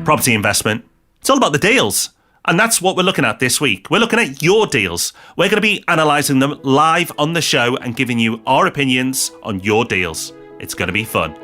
property investment, it's all about the deals. And that's what we're looking at this week. We're looking at your deals. We're going to be analysing them live on the show and giving you our opinions on your deals. It's going to be fun.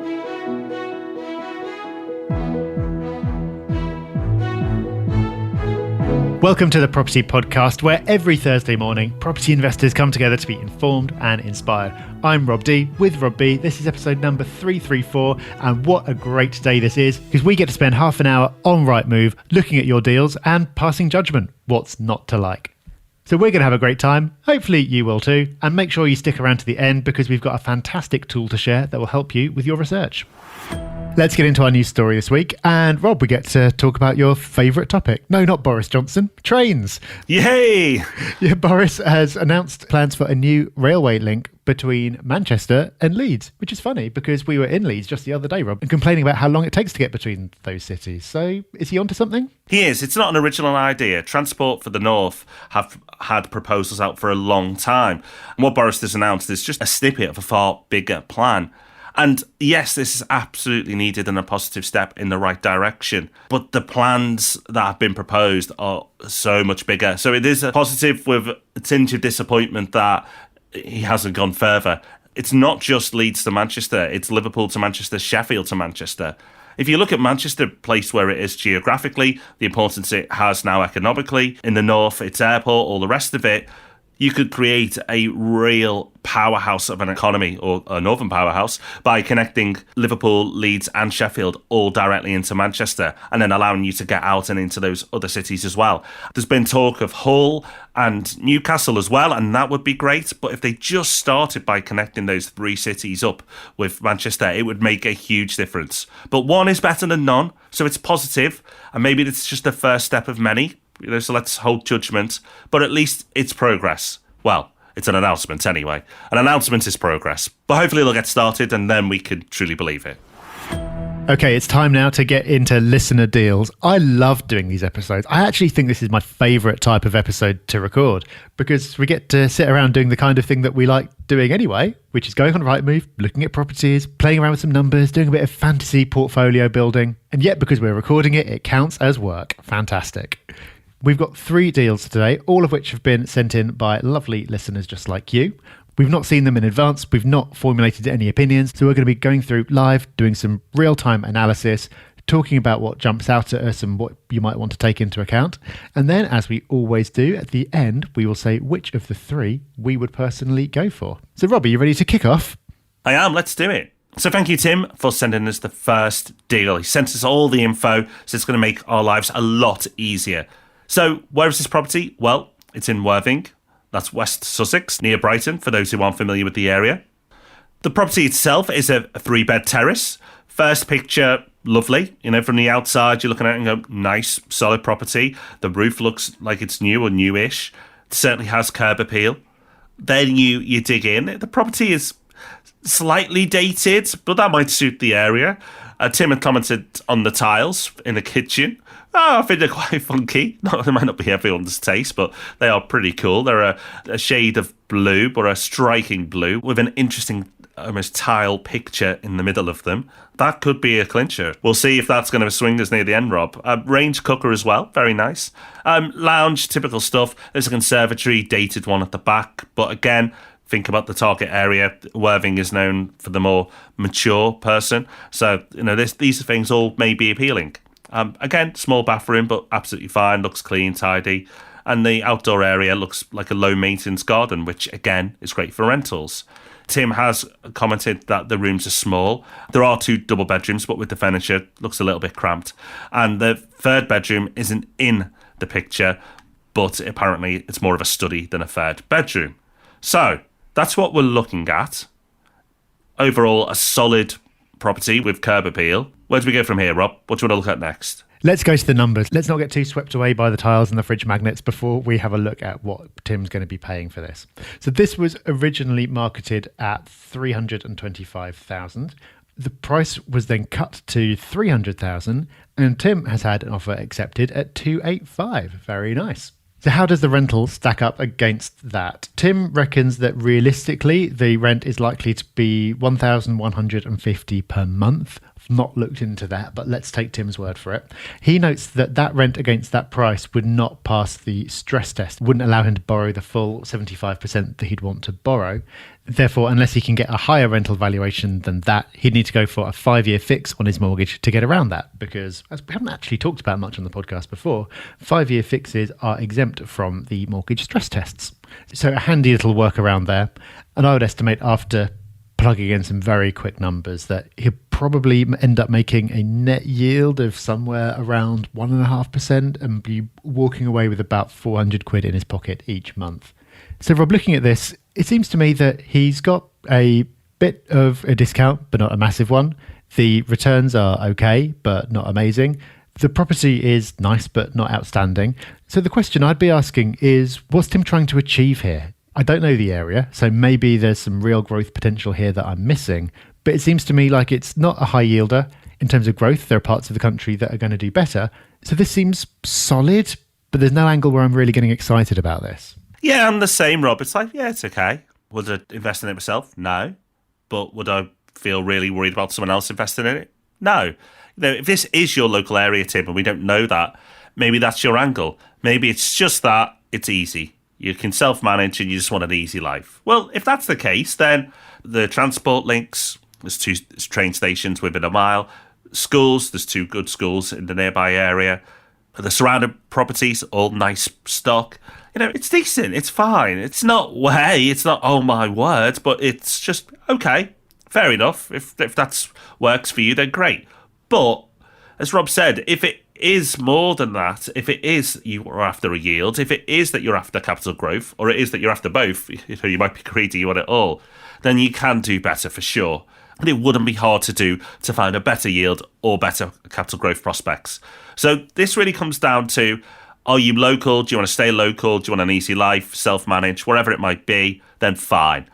Welcome to the Property Podcast, where every Thursday morning, property investors come together to be informed and inspired. I'm Rob D with Rob B. This is episode number 334, and what a great day this is, because we get to spend half an hour on Rightmove looking at your deals and passing judgment, what's not to like. So we're going to have a great time. Hopefully you will too. And make sure you stick around to the end, because we've got a fantastic tool to share that will help you with your research. Let's get into our news story this week. And Rob, we get to talk about your favourite topic. No, not Boris Johnson. Trains. Yay! Yeah, Boris has announced plans for a new railway link between Manchester and Leeds, which is funny because we were in Leeds just the other day, Rob, and complaining about how long it takes to get between those cities. So is he onto something? He is. It's not an original idea. Transport for the North have had proposals out for a long time. And what Boris has announced is just a snippet of a far bigger plan. And yes, this is absolutely needed and a positive step in the right direction. But the plans that have been proposed are so much bigger. So it is a positive with a tinge of disappointment that he hasn't gone further. It's not just Leeds to Manchester. It's Liverpool to Manchester, Sheffield to Manchester. If you look at Manchester, place where it is geographically, the importance it has now economically, in the north, its airport, all the rest of it, you could create a real powerhouse of an economy, or a northern powerhouse, by connecting Liverpool, Leeds and Sheffield all directly into Manchester, and then allowing you to get out and into those other cities as well. There's been talk of Hull and Newcastle as well, and that would be great. But if they just started by connecting those three cities up with Manchester, it would make a huge difference. But one is better than none, so it's positive, and maybe it's just the first step of many. So let's hold judgment, but at least it's progress. Well, it's an announcement anyway. An announcement is progress, but hopefully they'll get started and then we can truly believe it. Okay, it's time now to get into listener deals. I love doing these episodes. I actually think this is my favourite type of episode to record, because we get to sit around doing the kind of thing that we like doing anyway, which is going on Rightmove, looking at properties, playing around with some numbers, doing a bit of fantasy portfolio building. And yet, because we're recording it, it counts as work. Fantastic. We've got 3 deals today, all of which have been sent in by lovely listeners just like you. We've not seen them in advance. We've not formulated any opinions. So we're going to be going through live, doing some real-time analysis, talking about what jumps out at us and what you might want to take into account. And then, as we always do, at the end, we will say which of the 3 we would personally go for. So, Rob, are you ready to kick off? I am. Let's do it. So thank you, Tim, for sending us the first deal. He sent us all the info, so it's going to make our lives a lot easier. So, where is this property? Well, it's in Worthing. That's West Sussex, near Brighton, for those who aren't familiar with the area. The property itself is a 3-bed terrace. First picture, lovely. You know, from the outside, you're looking at it and go, nice, solid property. The roof looks like it's new or newish. It certainly has curb appeal. Then you dig in. The property is slightly dated, but that might suit the area. Tim had commented on the tiles in the kitchen. I think they're quite funky. They might not be everyone's taste, but they are pretty cool. They're a shade of blue, but a striking blue, with an interesting almost tile picture in the middle of them. That could be a clincher. We'll see if that's going to swing us near the end, Rob. Range cooker as well, very nice. Lounge, typical stuff. There's a conservatory, dated one at the back, but again, think about the target area. Worthing is known for the more mature person. So, you know, these things all may be appealing. Again, small bathroom, but absolutely fine. Looks clean, tidy. And the outdoor area looks like a low-maintenance garden, which, again, is great for rentals. Tim has commented that the rooms are small. There are 2 double bedrooms, but with the furniture, looks a little bit cramped. And the 3rd bedroom isn't in the picture, but apparently it's more of a study than a 3rd bedroom. So, that's what we're looking at. Overall, a solid property with curb appeal. Where do we go from here, Rob? What do you want to look at next? Let's go to the numbers. Let's not get too swept away by the tiles and the fridge magnets before we have a look at what Tim's going to be paying for this. So this was originally marketed at $325,000. The price was then cut to $300,000, and Tim has had an offer accepted at $285,000. Very nice. So how does the rental stack up against that? Tim reckons that realistically, the rent is likely to be $1,150 per month not looked into that, but let's take Tim's word for it. He notes that that rent against that price would not pass the stress test, wouldn't allow him to borrow the full 75% that he'd want to borrow. Therefore, unless he can get a higher rental valuation than that, he'd need to go for a 5-year fix on his mortgage to get around that. Because, as we haven't actually talked about much on the podcast before, 5-year fixes are exempt from the mortgage stress tests. So a handy little workaround there. And I would estimate, after plugging in some very quick numbers, that he'll probably end up making a net yield of somewhere around 1.5% and be walking away with about 400 quid in his pocket each month. So Rob, looking at this, it seems to me that he's got a bit of a discount, but not a massive one. The returns are okay, but not amazing. The property is nice, but not outstanding. So the question I'd be asking is, what's Tim trying to achieve here? I don't know the area, so maybe there's some real growth potential here that I'm missing. But it seems to me like it's not a high yielder. In terms of growth, there are parts of the country that are going to do better. So this seems solid, but there's no angle where I'm really getting excited about this. Yeah, I'm the same, Rob. It's like, yeah, it's okay. Would I invest in it myself? No. But would I feel really worried about someone else investing in it? No. If this is your local area, Tim, and we don't know that, maybe that's your angle. Maybe it's just that it's easy. You can self-manage and you just want an easy life. Well, if that's the case, then the transport links, there's 2 train stations within a mile. Schools, there's 2 good schools in the nearby area. The surrounding properties, all nice stock. It's decent, it's fine. It's not, it's not, oh my word, but it's just, okay, fair enough. If that works for you, then great. But, as Rob said, if it is more than that, if it is you're after a yield, if it is that you're after capital growth, or it is that you're after both, you might be greedy, you want it all, then you can do better for sure. And it wouldn't be hard to find a better yield or better capital growth prospects. So this really comes down to, are you local? Do you want to stay local? Do you want an easy life, self-manage, whatever it might be? Then fine.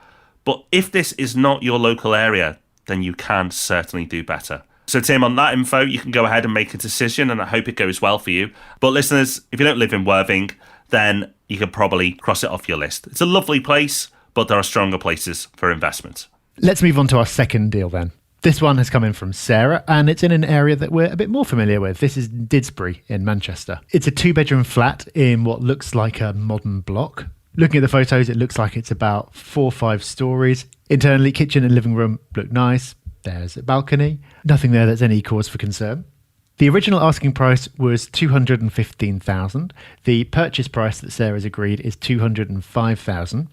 But if this is not your local area, then you can certainly do better. So Tim, on that info, you can go ahead and make a decision, and I hope it goes well for you. But listeners, if you don't live in Worthing, then you can probably cross it off your list. It's a lovely place, but there are stronger places for investment. Let's move on to our second deal then. This one has come in from Sarah, and it's in an area that we're a bit more familiar with. This is Didsbury in Manchester. It's a 2-bedroom flat in what looks like a modern block. Looking at the photos, it looks like it's about 4 or 5 stories. Internally, kitchen and living room look nice. There's a balcony. Nothing there that's any cause for concern. The original asking price was $215,000. The purchase price that Sarah's agreed is $205,000.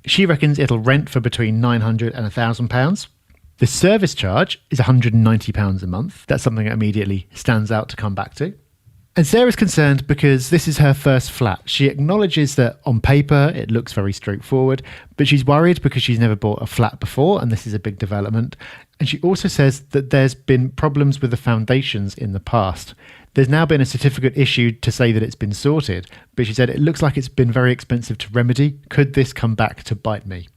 She reckons it'll rent for between £900 and £1,000. The service charge is £190 a month. That's something that immediately stands out to come back to. And Sarah's concerned because this is her first flat. She acknowledges that on paper it looks very straightforward, but she's worried because she's never bought a flat before, and this is a big development. And she also says that there's been problems with the foundations in the past. There's now been a certificate issued to say that it's been sorted, but she said it looks like it's been very expensive to remedy. Could this come back to bite me?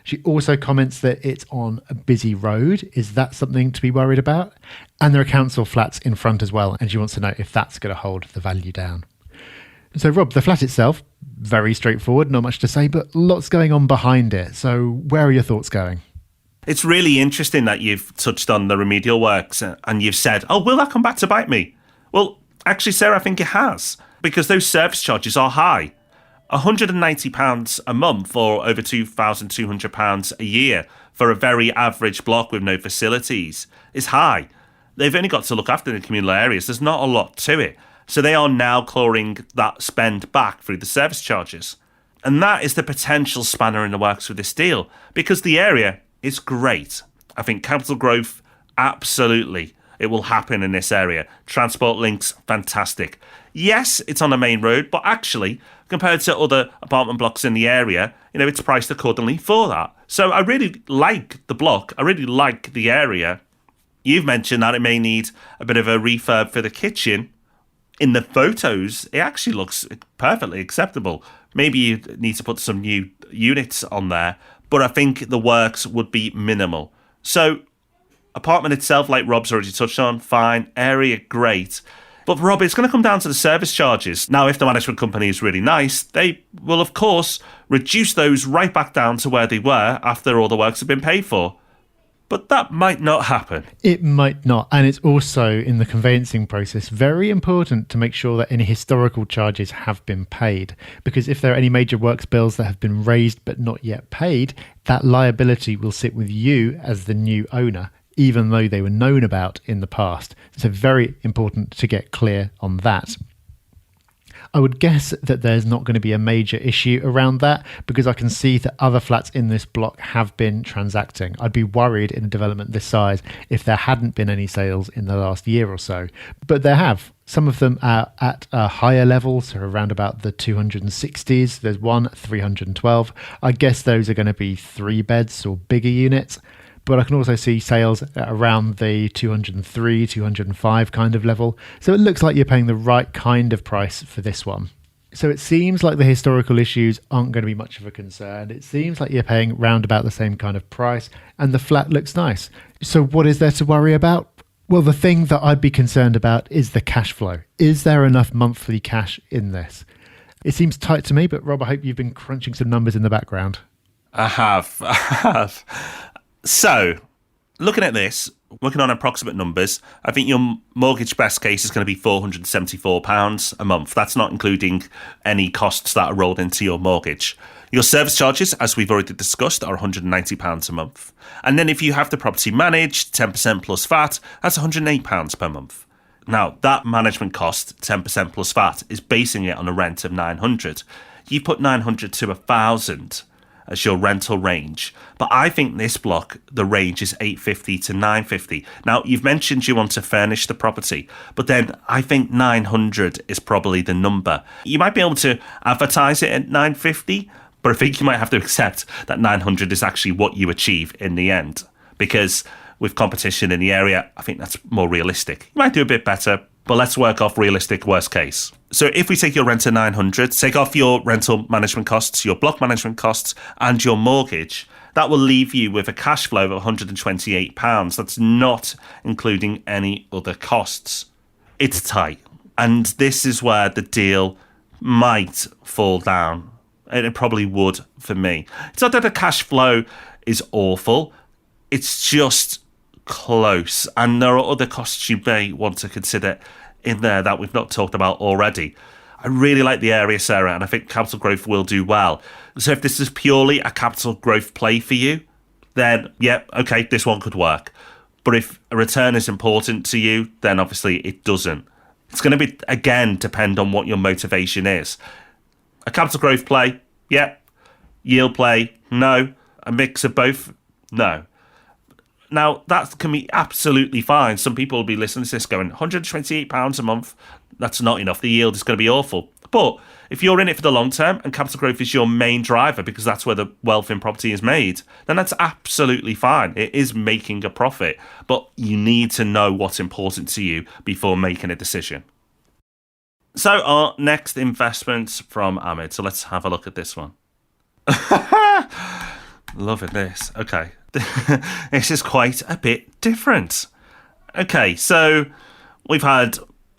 She also comments that it's on a busy road. Is that something to be worried about? And there are council flats in front as well, and she wants to know if that's going to hold the value down. So Rob, the flat itself, very straightforward, not much to say, but lots going on behind it. So where are your thoughts going? It's really interesting that you've touched on the remedial works and you've said, oh, will that come back to bite me? Well, actually, Sarah, I think it has, because those service charges are high. £190 a month or over £2,200 a year for a very average block with no facilities is high. They've only got to look after the communal areas. There's not a lot to it. So they are now clawing that spend back through the service charges. And that is the potential spanner in the works with this deal, because the area is great. I think capital growth, absolutely. It will happen in this area. Transport links, fantastic. Yes, it's on a main road, but actually, compared to other apartment blocks in the area, it's priced accordingly for that. So I really like the block. I really like the area. You've mentioned that it may need a bit of a refurb for the kitchen. In the photos, it actually looks perfectly acceptable. Maybe you need to put some new units on there, but I think the works would be minimal. So apartment itself, like Rob's already touched on, fine. Area, great. But Rob, it's going to come down to the service charges. Now, if the management company is really nice, they will, of course, reduce those right back down to where they were after all the works have been paid for. But that might not happen. It might not. And it's also, in the conveyancing process, very important to make sure that any historical charges have been paid. Because if there are any major works bills that have been raised but not yet paid, that liability will sit with you as the new owner, even though they were known about in the past. So very important to get clear on that. I would guess that there's not going to be a major issue around that because I can see that other flats in this block have been transacting. I'd be worried in a development this size if there hadn't been any sales in the last year or so. But there have. Some of them are at a higher level, so around about the 260s. There's one at 312. I guess those are going to be 3 beds or bigger units. But I can also see sales at around the 203, 205 kind of level. So it looks like you're paying the right kind of price for this one. So it seems like the historical issues aren't going to be much of a concern. It seems like you're paying round about the same kind of price and the flat looks nice. So what is there to worry about? Well, the thing that I'd be concerned about is the cash flow. Is there enough monthly cash in this? It seems tight to me, but Rob, I hope you've been crunching some numbers in the background. I have. So, looking at this, working on approximate numbers, I think your mortgage best case is going to be £474 a month. That's not including any costs that are rolled into your mortgage. Your service charges, as we've already discussed, are £190 a month. And then if you have the property managed, 10% plus VAT, that's £108 per month. Now, that management cost, 10% plus VAT, is basing it on a rent of £900. You put £900 to £1,000 as your rental range. But I think this block, the range is £850 to £950. Now, you've mentioned you want to furnish the property, but then I think £900 is probably the number. You might be able to advertise it at £950, but I think you might have to accept that £900 is actually what you achieve in the end. Because with competition in the area, I think that's more realistic. You might do a bit better, but let's work off realistic worst case. So if we take your rent to £900, take off your rental management costs, your block management costs, and your mortgage, that will leave you with a cash flow of £128. That's not including any other costs. It's tight. And this is where the deal might fall down. And it probably would for me. It's not that the cash flow is awful. It's just close. And there are other costs you may want to consider in there that we've not talked about already. I really like the area, Sarah, and I think capital growth will do well. So if this is purely a capital growth play for you, then yeah, okay, this one could work. But if a return is important to you, then obviously it doesn't. It's going to be, again, depend on what your motivation is. A capital growth play, yeah. Yield play, no. A mix of both, no. Now, that can be absolutely fine. Some people will be listening to this going, £128 a month, that's not enough. The yield is going to be awful. But if you're in it for the long term and capital growth is your main driver because that's where the wealth in property is made, then that's absolutely fine. It is making a profit. But you need to know what's important to you before making a decision. So our next investment's from Ahmed. So let's have a look at this one. Loving this. Okay. This is quite a bit different. Okay, so we've had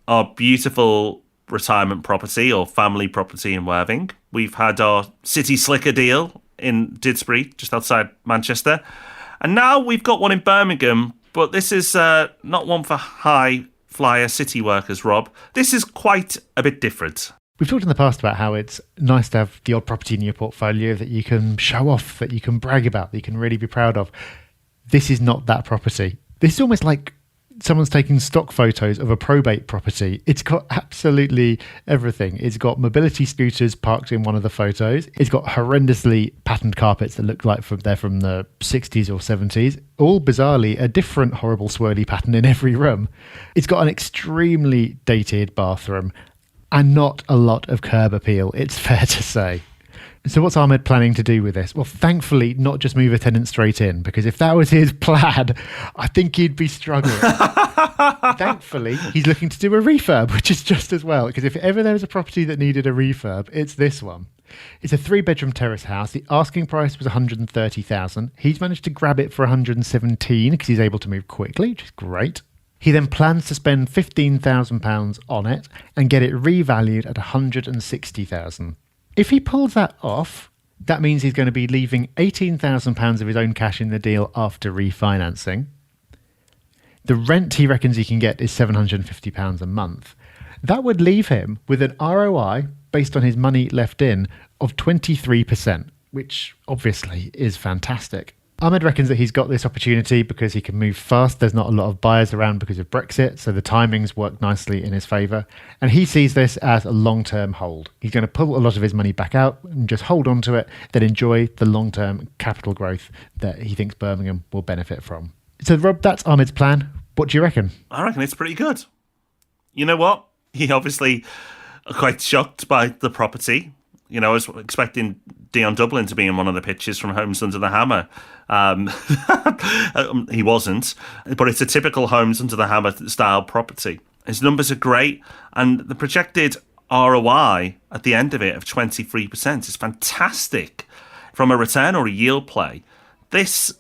our beautiful retirement property or family property in Worthing. We've had our city slicker deal in Didsbury, just outside Manchester. And now we've got one in Birmingham, but this is not one for high flyer city workers, Rob. This is quite a bit different. We've talked in the past about how it's nice to have the odd property in your portfolio that you can show off, that you can brag about, that you can really be proud of. This is not that property. This is almost like someone's taking stock photos of a probate property. It's got absolutely everything. It's got mobility scooters parked in one of the photos. It's got horrendously patterned carpets that look like they're from the 60s or 70s. All bizarrely, a different horrible swirly pattern in every room. It's got an extremely dated bathroom. And not a lot of curb appeal, it's fair to say. So what's Ahmed planning to do with this? Well, thankfully, not just move a tenant straight in, because if that was his plan, I think he'd be struggling. Thankfully, he's looking to do a refurb, which is just as well, because if ever there was a property that needed a refurb, it's this one. It's a 3-bedroom terrace house. The asking price was $130,000. He's managed to grab it for $117,000 because he's able to move quickly, which is great. He then plans to spend £15,000 on it and get it revalued at $160,000. If he pulls that off, That means he's going to be leaving £18,000 of his own cash in the deal after refinancing. The rent he reckons he can get is £750 a month. That would leave him with an ROI based on his money left in of 23%, which obviously is fantastic. Ahmed reckons that he's got this opportunity because he can move fast. There's not a lot of buyers around because of Brexit, so the timings work nicely in his favour. And he sees this as a long-term hold. He's going to pull a lot of his money back out and just hold on to it, then enjoy the long-term capital growth that he thinks Birmingham will benefit from. So, Rob, that's Ahmed's plan. What do you reckon? I reckon it's pretty good. You know what? He obviously quite shocked by the property. You know, I was expecting Dion Dublin to be in one of the pictures from Homes Under the Hammer. He wasn't, but it's a typical Homes Under the Hammer style property. His numbers are great, and the projected ROI at the end of it of 23% is fantastic. From a return or a yield play, this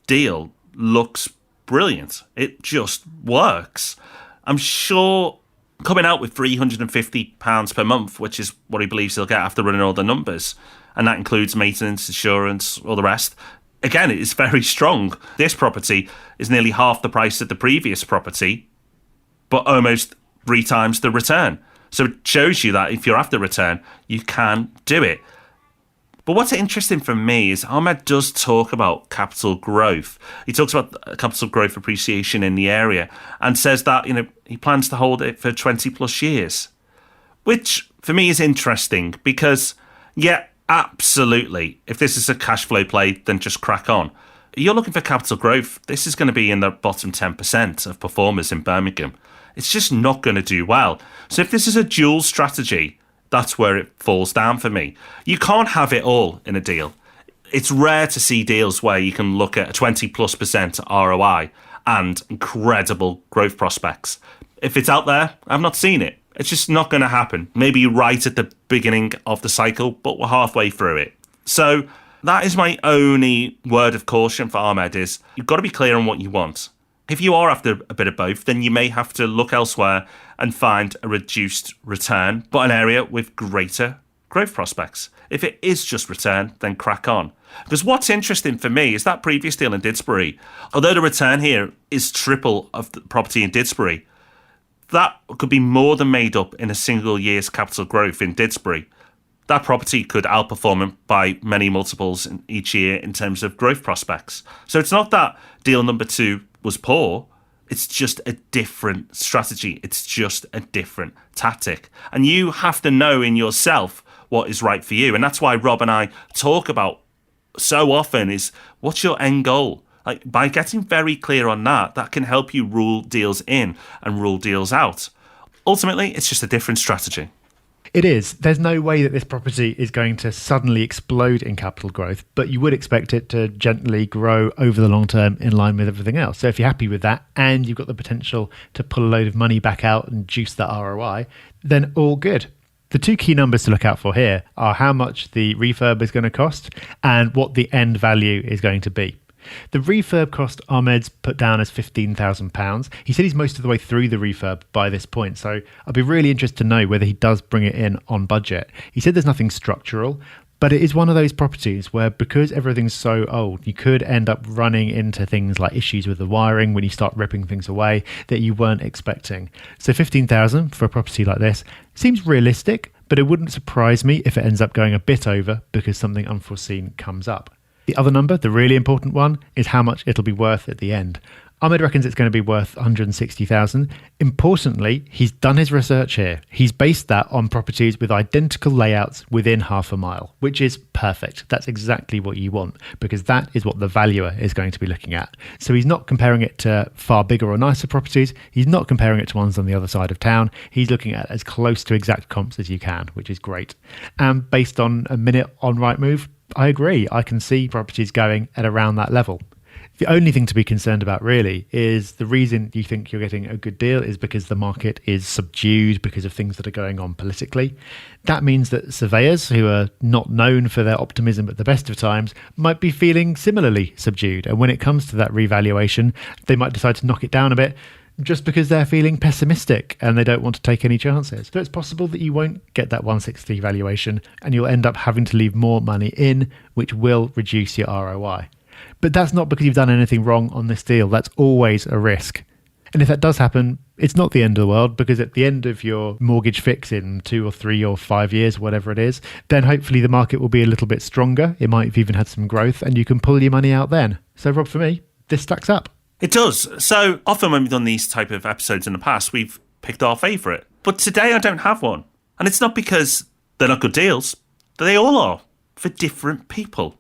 deal looks brilliant. It just works. I'm sure coming out with £350 per month, which is what he believes he'll get after running all the numbers, and that includes maintenance, insurance, all the rest. Again, it is very strong. This property is nearly half the price of the previous property, but almost 3 times the return. So it shows you that if you're after return, you can do it. But what's interesting for me is Ahmed does talk about capital growth. He talks about capital growth appreciation in the area and says that, you know, he plans to hold it for 20 plus years, which for me is interesting because, yeah, absolutely. If this is a cash flow play, then just crack on. You're looking for capital growth. This is going to be in the bottom 10% of performers in Birmingham. It's just not going to do well. So if this is a dual strategy, that's where it falls down for me. You can't have it all in a deal. It's rare to see deals where you can look at a 20+% ROI and incredible growth prospects. If it's out there, I've not seen it. It's just not going to happen. Maybe right at the beginning of the cycle, but we're halfway through it. So that is my only word of caution for Ahmed is you've got to be clear on what you want. If you are after a bit of both, then you may have to look elsewhere and find a reduced return, but an area with greater growth prospects. If it is just return, then crack on. Because what's interesting for me is that previous deal in Didsbury, although the return here is triple of the property in Didsbury, that could be more than made up in a single year's capital growth in Didsbury. That property could outperform him by many multiples in each year in terms of growth prospects. So it's not that deal number 2 was poor. It's just a different strategy. It's just a different tactic. And you have to know in yourself what is right for you. And that's why Rob and I talk about so often is what's your end goal? Like by getting very clear on that, that can help you rule deals in and rule deals out. Ultimately, it's just a different strategy. It is. There's no way that this property is going to suddenly explode in capital growth, but you would expect it to gently grow over the long term in line with everything else. So if you're happy with that and you've got the potential to pull a load of money back out and juice that ROI, then all good. The 2 key numbers to look out for here are how much the refurb is going to cost and what the end value is going to be. The refurb cost Ahmed's put down as £15,000. He said he's most of the way through the refurb by this point, so I'd be really interested to know whether he does bring it in on budget. He said there's nothing structural, but it is one of those properties where because everything's so old, you could end up running into things like issues with the wiring when you start ripping things away that you weren't expecting. So £15,000 for a property like this seems realistic, but it wouldn't surprise me if it ends up going a bit over because something unforeseen comes up. The other number, the really important one, is how much it'll be worth at the end. Ahmed reckons it's going to be worth $160,000. Importantly, he's done his research here. He's based that on properties with identical layouts within half a mile, which is perfect. That's exactly what you want because that is what the valuer is going to be looking at. So he's not comparing it to far bigger or nicer properties. He's not comparing it to ones on the other side of town. He's looking at as close to exact comps as you can, which is great. And based on a minute on Rightmove, I agree. I can see properties going at around that level. The only thing to be concerned about really is the reason you think you're getting a good deal is because the market is subdued because of things that are going on politically. That means that surveyors who are not known for their optimism at the best of times might be feeling similarly subdued. And when it comes to that revaluation, they might decide to knock it down a bit just because they're feeling pessimistic and they don't want to take any chances. So it's possible that you won't get that 160 valuation and you'll end up having to leave more money in, which will reduce your ROI. But that's not because you've done anything wrong on this deal. That's always a risk. And if that does happen, it's not the end of the world, because at the end of your mortgage fix in 2 or 3 or 5 years, whatever it is, then hopefully the market will be a little bit stronger. It might have even had some growth and you can pull your money out then. So Rob, for me, this stacks up. It does. So often when we've done these type of episodes in the past, we've picked our favourite. But today I don't have one. And it's not because they're not good deals. They all are, for different people.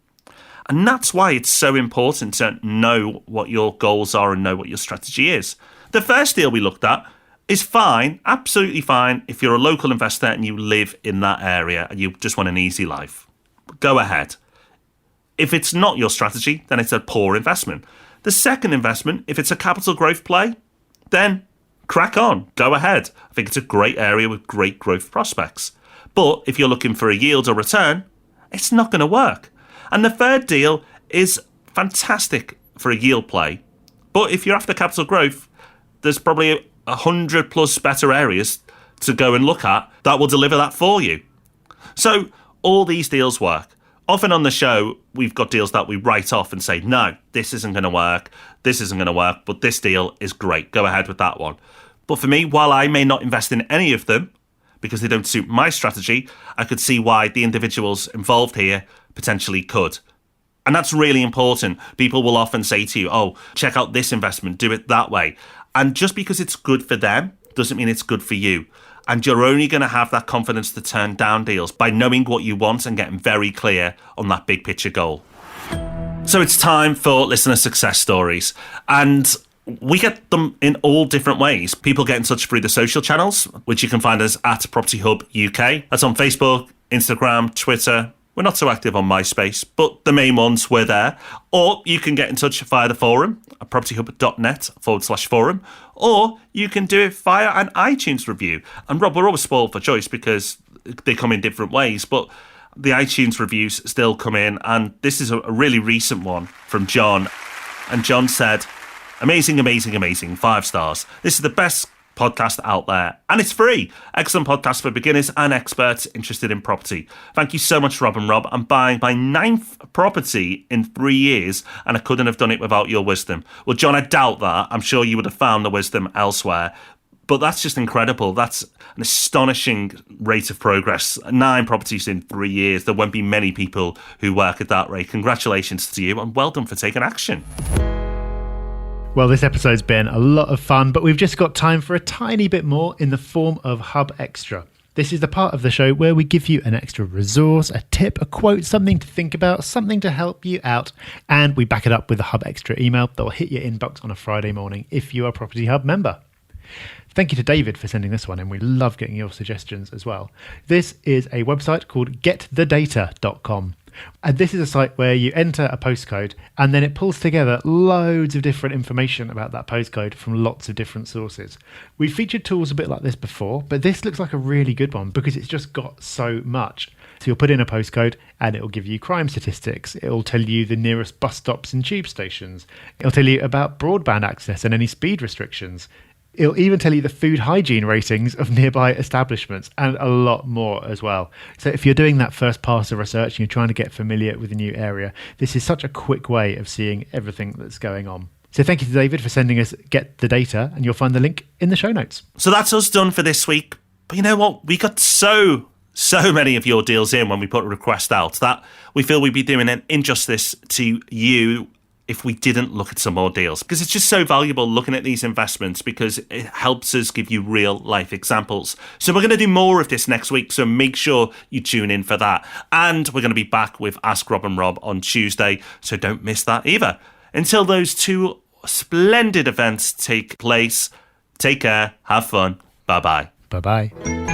And that's why it's so important to know what your goals are and know what your strategy is. The first deal we looked at is fine, absolutely fine, if you're a local investor and you live in that area and you just want an easy life. Go ahead. If it's not your strategy, then it's a poor investment. The second investment, if it's a capital growth play, then crack on, go ahead. I think it's a great area with great growth prospects. But if you're looking for a yield or return, it's not going to work. And the third deal is fantastic for a yield play. But if you're after capital growth, there's probably 100 plus better areas to go and look at that will deliver that for you. So all these deals work. Often on the show, we've got deals that we write off and say, no, this isn't going to work, but this deal is great. Go ahead with that one. But for me, while I may not invest in any of them because they don't suit my strategy, I could see why the individuals involved here potentially could. And that's really important. People will often say to you, oh, check out this investment, do it that way. And just because it's good for them doesn't mean it's good for you. And you're only going to have that confidence to turn down deals by knowing what you want and getting very clear on that big picture goal. So it's time for listener success stories. And we get them in all different ways. People get in touch through the social channels, which you can find us at Property Hub UK. That's on Facebook, Instagram, Twitter. We're not so active on MySpace, but the main ones, we're there. Or you can get in touch via the forum at propertyhub.net/forum. Or you can do it via an iTunes review. And Rob, we're always spoiled for choice because they come in different ways, but the iTunes reviews still come in. And this is a really recent one from John. And John said, amazing, amazing, amazing, 5 stars. This is the best podcast out there, and it's free. Excellent podcast for beginners and experts interested in property. Thank you so much, Rob and Rob. I'm buying my 9th property in 3 years, and I couldn't have done it without your wisdom. Well, John, I doubt that. I'm sure you would have found the wisdom elsewhere. But that's just incredible. That's an astonishing rate of progress. 9 properties in 3 years. There won't be many people who work at that rate. Congratulations to you, and well done for taking action. Well, this episode's been a lot of fun, but we've just got time for a tiny bit more in the form of Hub Extra. This is the part of the show where we give you an extra resource, a tip, a quote, something to think about, something to help you out, and we back it up with a Hub Extra email that will hit your inbox on a Friday morning if you're a Property Hub member. Thank you to David for sending this one, and we love getting your suggestions as well. This is a website called getthedata.com. And this is a site where you enter a postcode and then it pulls together loads of different information about that postcode from lots of different sources. We've featured tools a bit like this before, but this looks like a really good one because it's just got so much. So you'll put in a postcode and it will give you crime statistics. It will tell you the nearest bus stops and tube stations. It'll tell you about broadband access and any speed restrictions. It'll even tell you the food hygiene ratings of nearby establishments and a lot more as well. So if you're doing that first pass of research and you're trying to get familiar with a new area, this is such a quick way of seeing everything that's going on. So thank you to David for sending us Get the Data, and you'll find the link in the show notes. So that's us done for this week. But you know what? We got so many of your deals in when we put a request out that we feel we'd be doing an injustice to you if we didn't look at some more deals, because it's just so valuable looking at these investments because it helps us give you real life examples. So we're going to do more of this next week, so make sure you tune in for that. And we're going to be back with Ask Rob and Rob on Tuesday, so don't miss that either. Until those 2 splendid events take place, take care, have fun, bye-bye. Bye-bye.